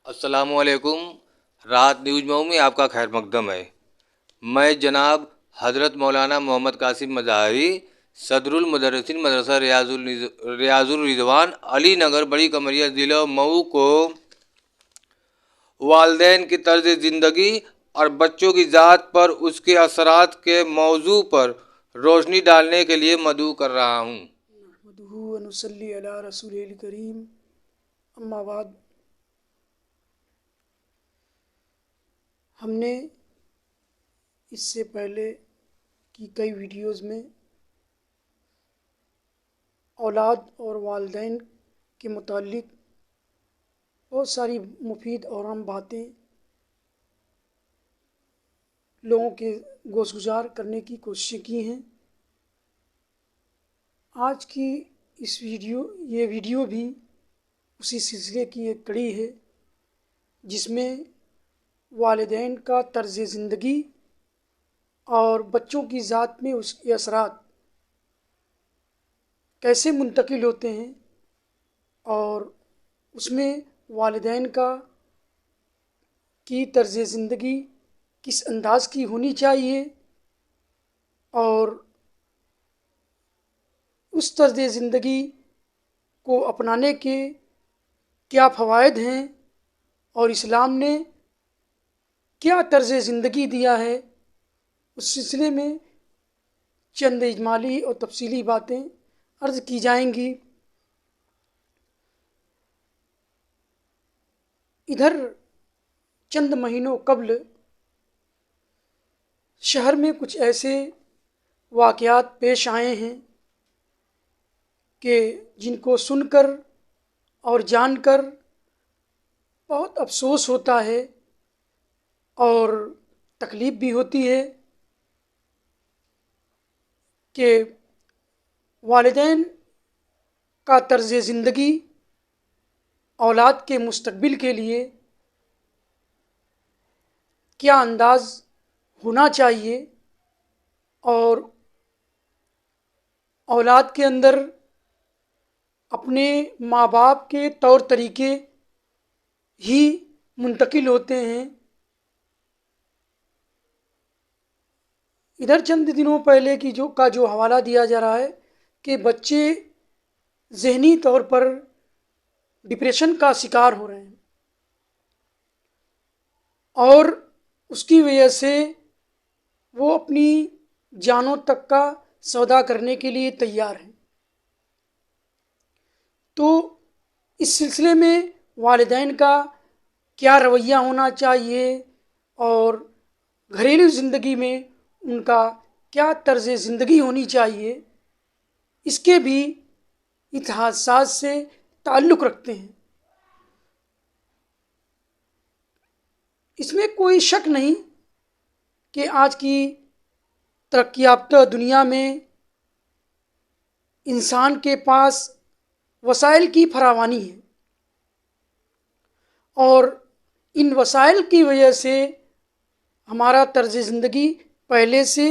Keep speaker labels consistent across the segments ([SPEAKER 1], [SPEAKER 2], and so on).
[SPEAKER 1] السلام علیکم۔ رات نیوز مئو میں آپ کا خیر مقدم ہے۔ میں جناب حضرت مولانا محمد قاسم مظاہری، صدر المدرسین مدرسہ ریاض الرضوان علی نگر بڑی کمریا ضلع مئو کو والدین کی طرز زندگی اور بچوں کی ذات پر اس کے اثرات کے موضوع پر روشنی ڈالنے کے لیے مدعو کر رہا ہوں۔
[SPEAKER 2] نحمدہ و نصلی علی رسولہ الکریم، اما بعد۔ ہم نے اس سے پہلے کی کئی ویڈیوز میں اولاد اور والدین کے متعلق بہت ساری مفید اور اہم باتیں لوگوں کے گوش گزار کرنے کی کوششیں کی ہیں۔ آج کی یہ ویڈیو بھی اسی سلسلے کی ایک کڑی ہے، جس میں والدین کا طرز زندگی اور بچوں کی ذات میں اس کے اثرات کیسے منتقل ہوتے ہیں، اور اس میں والدین کی طرز زندگی کس انداز کی ہونی چاہیے، اور اس طرز زندگی کو اپنانے کے کیا فوائد ہیں، اور اسلام نے کیا طرز زندگی دیا ہے، اس سلسلے میں چند اجمالی اور تفصیلی باتیں عرض کی جائیں گی۔ ادھر چند مہینوں قبل شہر میں کچھ ایسے واقعات پیش آئے ہیں کہ جن کو سن کر اور جان کر بہت افسوس ہوتا ہے اور تکلیف بھی ہوتی ہے کہ والدین کا طرز زندگی اولاد کے مستقبل کے لیے کیا انداز ہونا چاہیے، اور اولاد کے اندر اپنے ماں باپ کے طور طریقے ہی منتقل ہوتے ہیں۔ ادھر چند دنوں پہلے جو حوالہ دیا جا رہا ہے کہ بچے ذہنی طور پر ڈپریشن کا شکار ہو رہے ہیں، اور اس کی وجہ سے وہ اپنی جانوں تک کا سودا کرنے کے لیے تیار ہیں۔ تو اس سلسلے میں والدین کا کیا رویہ ہونا چاہیے، اور گھریلو زندگی میں ان کا کیا طرز زندگی ہونی چاہیے، اس کے بھی اتحادات سے تعلق رکھتے ہیں۔ اس میں کوئی شک نہیں کہ آج کی ترقی یافتہ دنیا میں انسان کے پاس وسائل کی فراوانی ہے، اور ان وسائل کی وجہ سے ہمارا طرز زندگی پہلے سے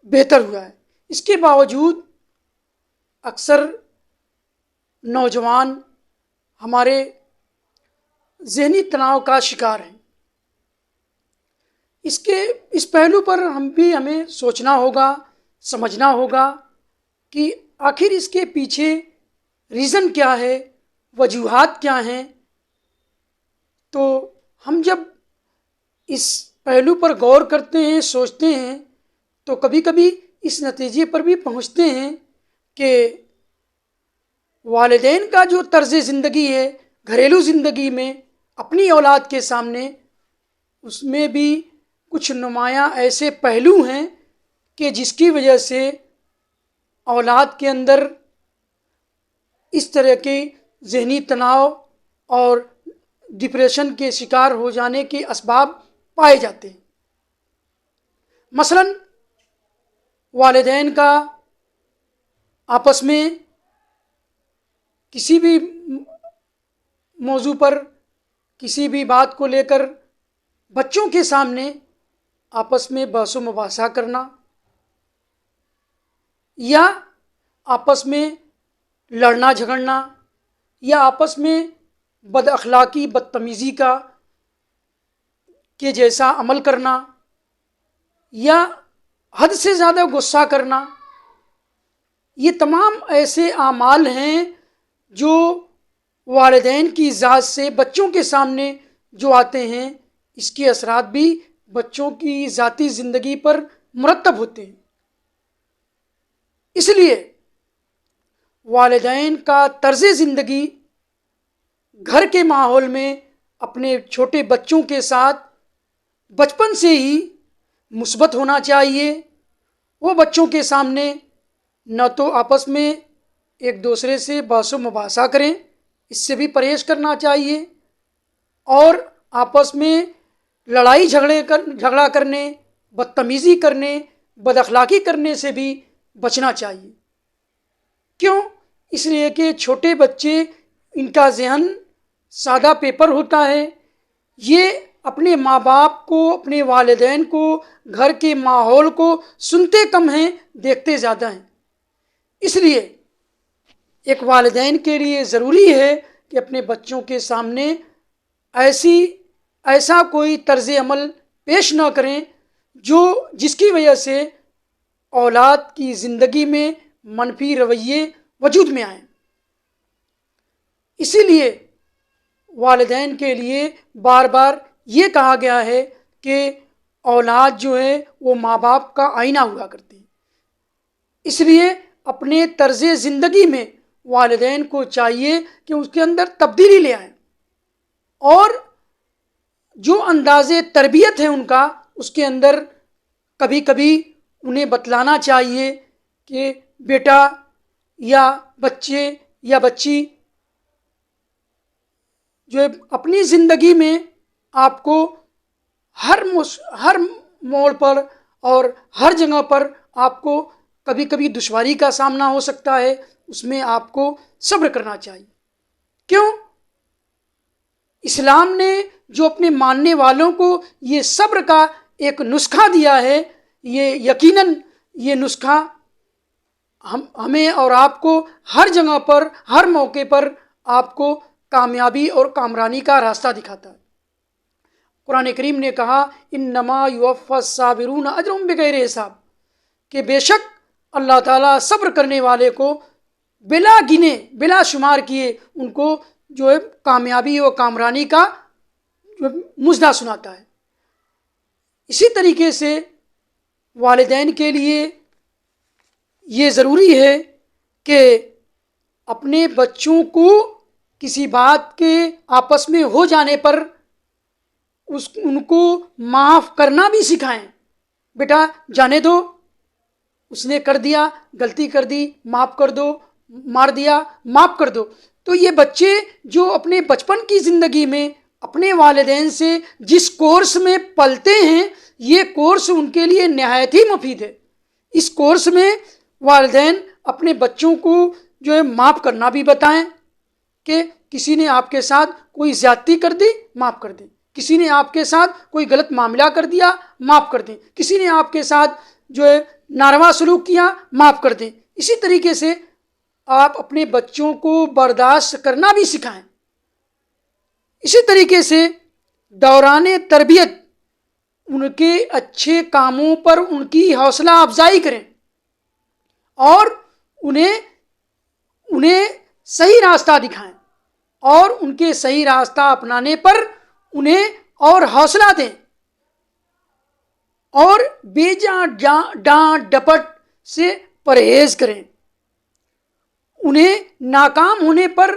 [SPEAKER 2] بہتر ہوا ہے۔ اس کے باوجود اکثر نوجوان ہمارے ذہنی تناؤ کا شکار ہیں۔ اس پہلو پر ہمیں سوچنا ہوگا، سمجھنا ہوگا کہ آخر اس کے پیچھے ریزن کیا ہے، وجوہات کیا ہیں۔ تو ہم جب اس پہلو پر غور کرتے ہیں، سوچتے ہیں، تو کبھی کبھی اس نتیجے پر بھی پہنچتے ہیں کہ والدین کا جو طرز زندگی ہے گھریلو زندگی میں اپنی اولاد کے سامنے، اس میں بھی کچھ نمایاں ایسے پہلو ہیں کہ جس کی وجہ سے اولاد کے اندر اس طرح کے ذہنی تناؤ اور ڈپریشن کے شکار ہو جانے کے اسباب پائے جاتے ہیں۔ مثلاً والدین کا آپس میں کسی بھی موضوع پر، کسی بھی بات کو لے کر بچوں کے سامنے آپس میں بحث و مباحثہ کرنا، یا آپس میں لڑنا جھگڑنا، یا آپس میں بد اخلاقی بدتمیزی کا کے جیسا عمل کرنا یا حد سے زیادہ غصہ کرنا، یہ تمام ایسے اعمال ہیں جو والدین کی ذات سے بچوں کے سامنے جو آتے ہیں، اس کے اثرات بھی بچوں کی ذاتی زندگی پر مرتب ہوتے ہیں۔ اس لیے والدین کا طرز زندگی گھر کے ماحول میں اپنے چھوٹے بچوں کے ساتھ بچپن سے ہی مثبت ہونا چاہیے۔ وہ بچوں کے سامنے نہ تو آپس میں ایک دوسرے سے بحث و مباحثہ کریں، اس سے بھی پرہیز کرنا چاہیے، اور آپس میں لڑائی جھگڑا کرنے، بدتمیزی کرنے، بد اخلاقی کرنے سے بھی بچنا چاہیے۔ کیوں؟ اس لیے کہ چھوٹے بچے، ان کا ذہن سادہ پیپر ہوتا ہے، یہ اپنے ماں باپ کو، اپنے والدین کو، گھر کے ماحول کو سنتے کم ہیں، دیکھتے زیادہ ہیں۔ اس لیے ایک والدین کے لیے ضروری ہے کہ اپنے بچوں کے سامنے ایسا کوئی طرز عمل پیش نہ کریں جس کی وجہ سے اولاد کی زندگی میں منفی رویے وجود میں آئیں۔ اسی لیے والدین کے لیے بار بار یہ کہا گیا ہے کہ اولاد جو ہے وہ ماں باپ کا آئینہ ہوا کرتی ہے۔ اس لیے اپنے طرز زندگی میں والدین کو چاہیے کہ اس کے اندر تبدیلی لے آئیں، اور جو انداز تربیت ہے ان کا، اس کے اندر کبھی کبھی انہیں بتلانا چاہیے کہ بیٹا یا بچے یا بچی جو اپنی زندگی میں آپ کو ہر موڑ پر اور ہر جگہ پر آپ کو کبھی کبھی دشواری کا سامنا ہو سکتا ہے، اس میں آپ کو صبر کرنا چاہیے۔ کیوں؟ اسلام نے جو اپنے ماننے والوں کو یہ صبر کا ایک نسخہ دیا ہے، یہ یقیناً یہ نسخہ ہمیں اور آپ کو ہر جگہ پر، ہر موقع پر آپ کو کامیابی اور کامرانی کا راستہ دکھاتا ہے۔ قرآن کریم نے کہا انما یوفی الصابرون اجرهم بغیر حساب، کہ بے شک اللہ تعالیٰ صبر کرنے والے کو بلا گنے بلا شمار کیے ان کو جو ہے کامیابی و کامرانی کا مژدہ سناتا ہے۔ اسی طریقے سے والدین کے لیے یہ ضروری ہے کہ اپنے بچوں کو کسی بات کے آپس میں ہو جانے پر ان کو معاف کرنا بھی سکھائیں۔ بیٹا جانے دو، اس نے کر دیا، غلطی کر دی، معاف کر دو، مار دیا، معاف کر دو۔ تو یہ بچے جو اپنے بچپن کی زندگی میں اپنے والدین سے جس کورس میں پلتے ہیں، یہ کورس ان کے لیے نہایت ہی مفید ہے۔ اس کورس میں والدین اپنے بچوں کو جو ہے معاف کرنا بھی بتائیں کہ کسی نے آپ کے ساتھ کوئی زیادتی کر دی، معاف کر دیں، کسی نے آپ کے ساتھ کوئی غلط معاملہ کر دیا، معاف کر دیں، کسی نے آپ کے ساتھ جو ہے ناروا سلوک کیا، معاف کر دیں۔ اسی طریقے سے آپ اپنے بچوں کو برداشت کرنا بھی سکھائیں۔ اسی طریقے سے دوران تربیت ان کے اچھے کاموں پر ان کی حوصلہ افزائی کریں، اور انہیں صحیح راستہ دکھائیں، اور ان کے صحیح راستہ اپنانے پر انہیں اور حوصلہ دیں، اور بے جا ڈانٹ ڈپٹ سے پرہیز کریں۔ انہیں ناکام ہونے پر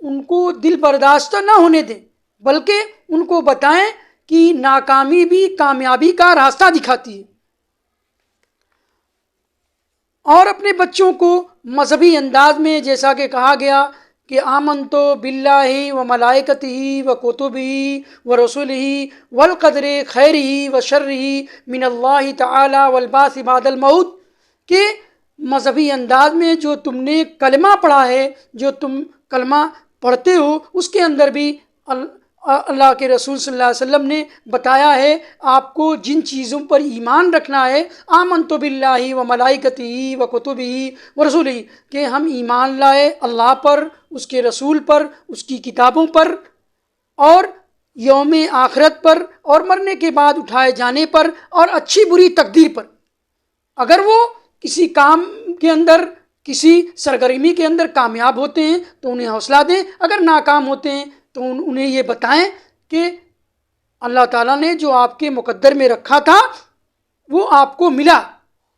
[SPEAKER 2] ان کو دل برداشت نہ ہونے دیں، بلکہ ان کو بتائیں کہ ناکامی بھی کامیابی کا راستہ دکھاتی ہے۔ اور اپنے بچوں کو مذہبی انداز میں جیسا کہ کہا گیا کہ آمنتو باللہ و ملائکتہ و کتبہ و رسلہ والقدر خیرہ و شرہ من اللہ تعالی والبعث بعد الموت، کہ مذہبی انداز میں جو تم نے کلمہ پڑھا ہے، جو تم کلمہ پڑھتے ہو، اس کے اندر بھی اللہ کے رسول صلی اللہ علیہ وسلم نے بتایا ہے آپ کو جن چیزوں پر ایمان رکھنا ہے، آمنت باللہ و ملائکتہ و کتبہ و رسولہ، کہ ہم ایمان لائے اللہ پر، اس کے رسول پر، اس کی کتابوں پر، اور یوم آخرت پر، اور مرنے کے بعد اٹھائے جانے پر، اور اچھی بری تقدیر پر۔ اگر وہ کسی کام کے اندر، کسی سرگرمی کے اندر کامیاب ہوتے ہیں تو انہیں حوصلہ دیں، اگر ناکام ہوتے ہیں تو انہیں یہ بتائیں کہ اللہ تعالیٰ نے جو آپ کے مقدر میں رکھا تھا وہ آپ کو ملا،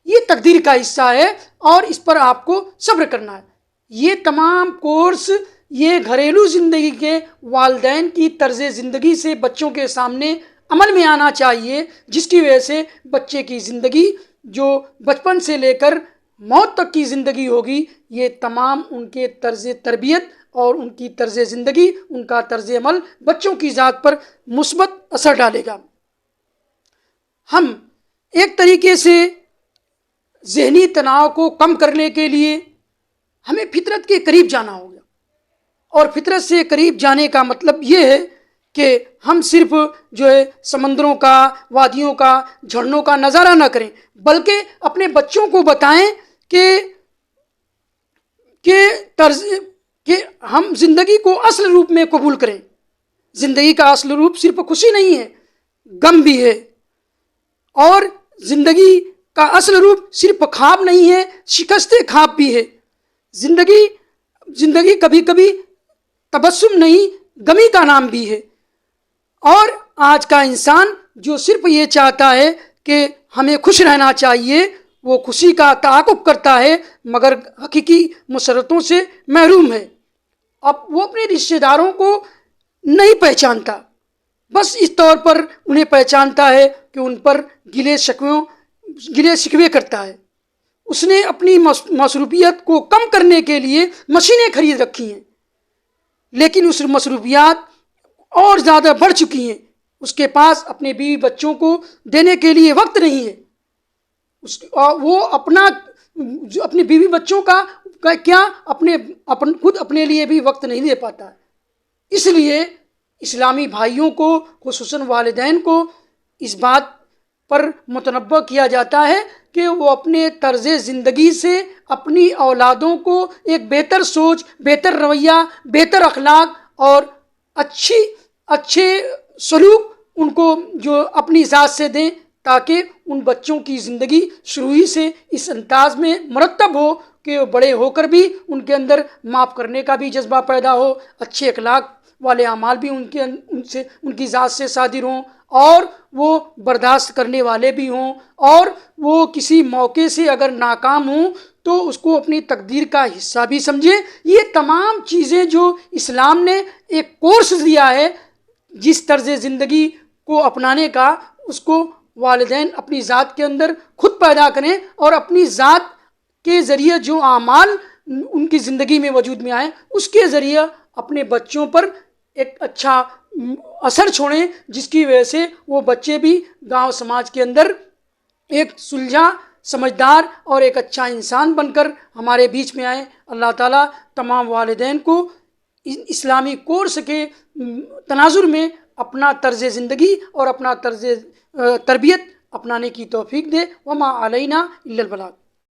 [SPEAKER 2] یہ تقدیر کا حصہ ہے اور اس پر آپ کو صبر کرنا ہے۔ یہ تمام کورس یہ گھریلو زندگی کے والدین کی طرز زندگی سے بچوں کے سامنے عمل میں آنا چاہیے، جس کی وجہ سے بچے کی زندگی جو بچپن سے لے کر موت تک کی زندگی ہوگی، یہ تمام ان کے طرز تربیت اور ان کی طرز زندگی، ان کا طرز عمل بچوں کی ذات پر مثبت اثر ڈالے گا۔ ہم ایک طریقے سے ذہنی تناؤ کو کم کرنے کے لیے ہمیں فطرت کے قریب جانا ہوگا، اور فطرت سے قریب جانے کا مطلب یہ ہے کہ ہم صرف جو ہے سمندروں کا، وادیوں کا، جھرنوں کا نظارہ نہ کریں، بلکہ اپنے بچوں کو بتائیں کہ ہم زندگی کو اصل روپ میں قبول کریں۔ زندگی کا اصل روپ صرف خوشی نہیں ہے، غم بھی ہے، اور زندگی کا اصل روپ صرف خواب نہیں ہے، شکست خواب بھی ہے۔ زندگی کبھی کبھی تبسم نہیں، غمی کا نام بھی ہے۔ اور آج کا انسان جو صرف یہ چاہتا ہے کہ ہمیں خوش رہنا چاہیے، وہ خوشی کا تعاقب کرتا ہے مگر حقیقی مسرتوں سے محروم ہے۔ اب وہ اپنے رشتہ داروں کو نہیں پہچانتا، بس اس طور پر انہیں پہچانتا ہے کہ ان پر گلے شکوے کرتا ہے۔ اس نے اپنی مصروفیت کو کم کرنے کے لیے مشینیں خرید رکھی ہیں، لیکن اس مصروفیات اور زیادہ بڑھ چکی ہیں، اس کے پاس اپنے بیوی بچوں کو دینے کے لیے وقت نہیں ہے، وہ اپنی بیوی بچوں کا کیا خود اپنے لیے بھی وقت نہیں دے پاتا۔ اس لیے اسلامی بھائیوں کو، خصوصاً والدین کو، اس بات پر متنبہ کیا جاتا ہے کہ وہ اپنے طرز زندگی سے اپنی اولادوں کو ایک بہتر سوچ، بہتر رویہ، بہتر اخلاق اور اچھے سلوک ان کو جو اپنی ذات سے دیں، تاکہ ان بچوں کی زندگی شروع ہی سے اس انداز میں مرتب ہو کہ وہ بڑے ہو کر بھی ان کے اندر معاف کرنے کا بھی جذبہ پیدا ہو، اچھے اخلاق والے اعمال بھی ان کی ذات سے صادر ہوں، اور وہ برداشت کرنے والے بھی ہوں، اور وہ کسی موقع سے اگر ناکام ہوں تو اس کو اپنی تقدیر کا حصہ بھی سمجھیں۔ یہ تمام چیزیں جو اسلام نے ایک کورس دیا ہے جس طرز زندگی کو اپنانے کا، اس کو والدین اپنی ذات کے اندر خود پیدا کریں، اور اپنی ذات کے ذریعے جو اعمال ان کی زندگی میں وجود میں آئیں، اس کے ذریعے اپنے بچوں پر ایک اچھا اثر چھوڑیں، جس کی وجہ سے وہ بچے بھی گاؤں سماج کے اندر ایک سلجھا، سمجھدار اور ایک اچھا انسان بن کر ہمارے بیچ میں آئیں۔ اللہ تعالیٰ تمام والدین کو اسلامی کورس کے تناظر میں اپنا طرز زندگی اور اپنا طرز تربیت اپنانے کی توفیق دے۔ وما علینا الا البلاغ۔